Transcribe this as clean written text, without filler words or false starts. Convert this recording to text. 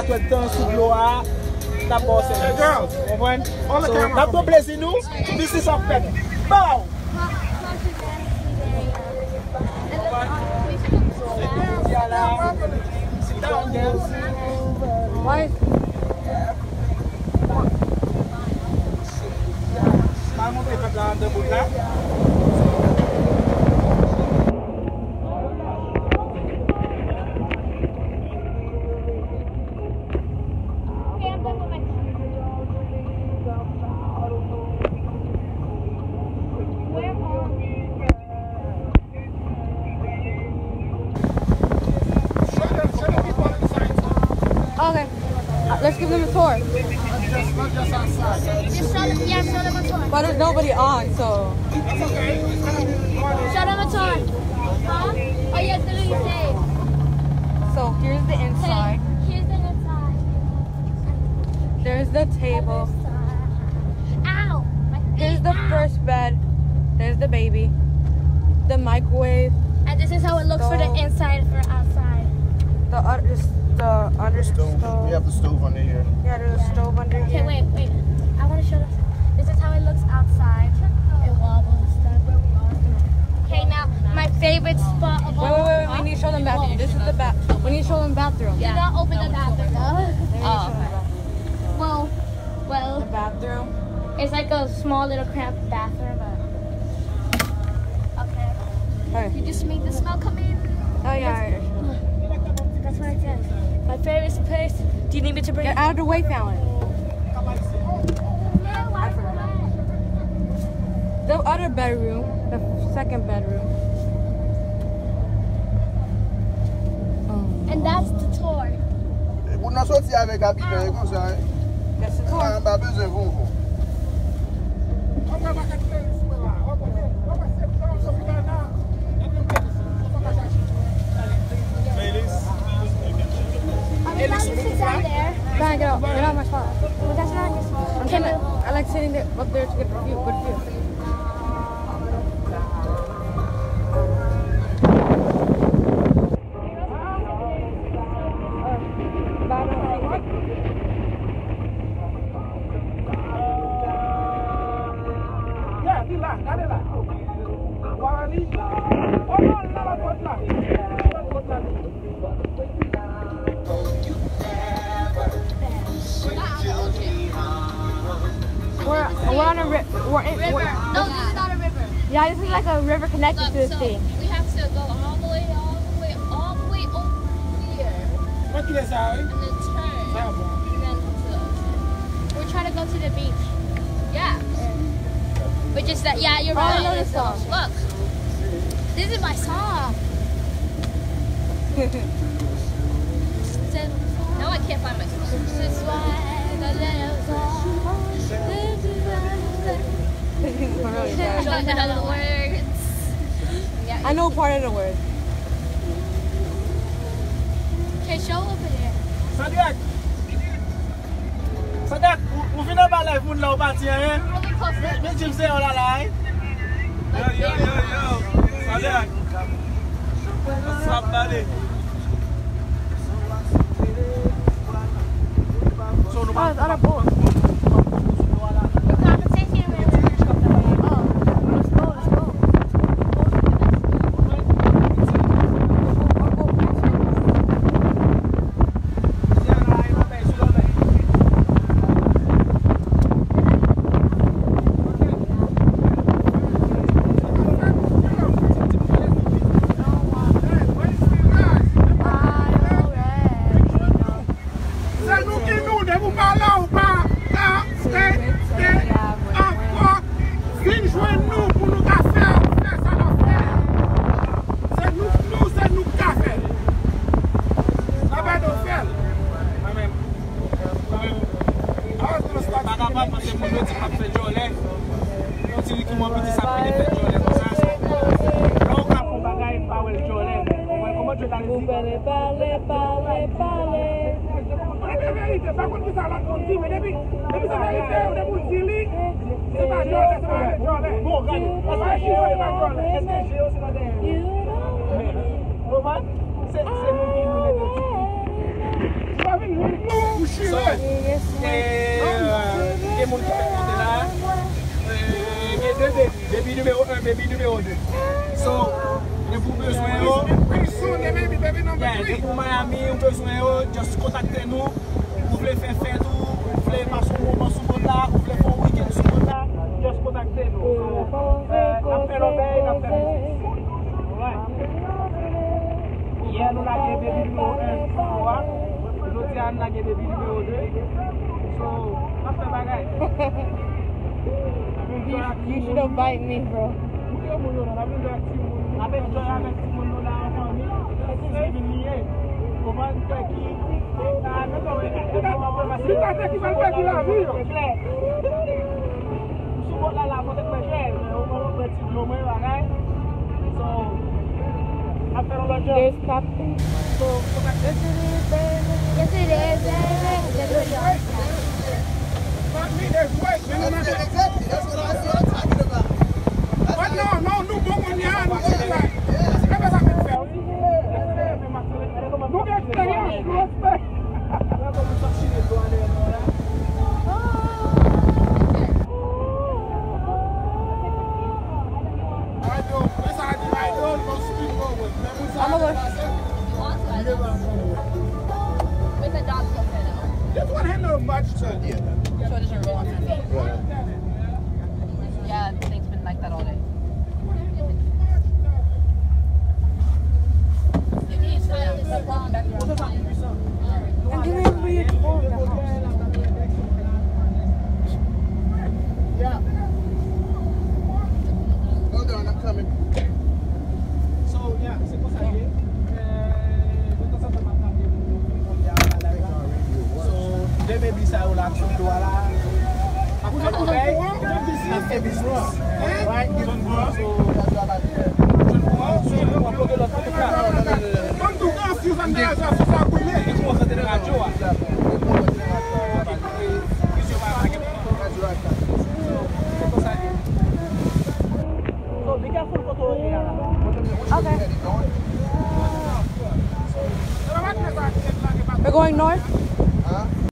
tout le temps sous l'eau. D'abord, c'est les girls. Vous comprenez? D'abord, plaisir nous. This is our fait. Bow! Sit down, girls. Why? Vamos a tratar de buscar. Okay, let's give them a tour. Not just outside. Just show them a tour. But there's nobody on, so. Show them a tour. Huh? Oh, yeah, it's literally safe. So here's the inside. Hey, here's the inside. There's the table. Ow! Here's the first bed. There's the baby. The microwave. And this is how it looks for the inside for outside. The under stove. We have the stove under here. Yeah, there's a stove under Okay, here. wait. I want to show this. This is how it looks outside. It wobbles and stuff. Okay, now my favorite spot of all. Wait. We need to show them bathroom. This is the bath. We need to show them bathroom. Do not open the bathroom. Oh. Well, The bathroom. it's like a small little cramped bathroom. Okay. Hey. You just made the smell come in. Oh yeah. That's what I said. My favorite place. Do you need me to bring Get it? out of the way, Fallon. The other bedroom, the second bedroom. And that's the tour. Vous n'en sortez avec Abby, comme ça. That's the On tour. n'a pas besoin de vous. Sit down there. Fallon, get out. Get out of my spot. But that's not your spot. I like sitting there up there to get the view. Good view. We're on a river. No, this is not a river. Yeah, this is like a river connected to this So thing. we have to go all the way over here. And then turn. And then we're trying to go to the beach. Yeah. Which is that? Yeah, you're right. I know this song. Look, this is my song. No, I can't find my song. This is why the little song. Don't know the words. I know part of the word. Okay, show over there. Sadak, vous venez par là, vous ne l'avez pas tiré. Really close. Mais tu me sais, on l'a là. Yo. Sadak. What's up, buddy? Oh, it's on a boat. The compensation river. Let's go. So, gen moun ki kote la, gen de baby numéro 1, baby numéro 2. So, de pou bezwen yo, de pou Miami, ou bezwen yo, just kontakte nou, ou vle fè fèt ou, ou vle pasou mouman sou bot la, ou vle fè weekend sou bot la, just kontakte nou. So, apè l'obey, apè l'obey. Hier, nous avons baby numéro 1, aujourd'hui, nous avons baby numéro 2. So, on fait bagaille. You shouldn't bite me, bro. There's captain. Yes, it is. Exactly, that's what I'm talking about. But no, more money on With the dog This one had no much to it. So it doesn't roll on my feet. Yeah, the thing's been like that all day. Yeah. Hold on, I'm coming. So, yeah, c'est pour ça que they may be so like some dollar. After business, right? Okay. We're going north? Huh?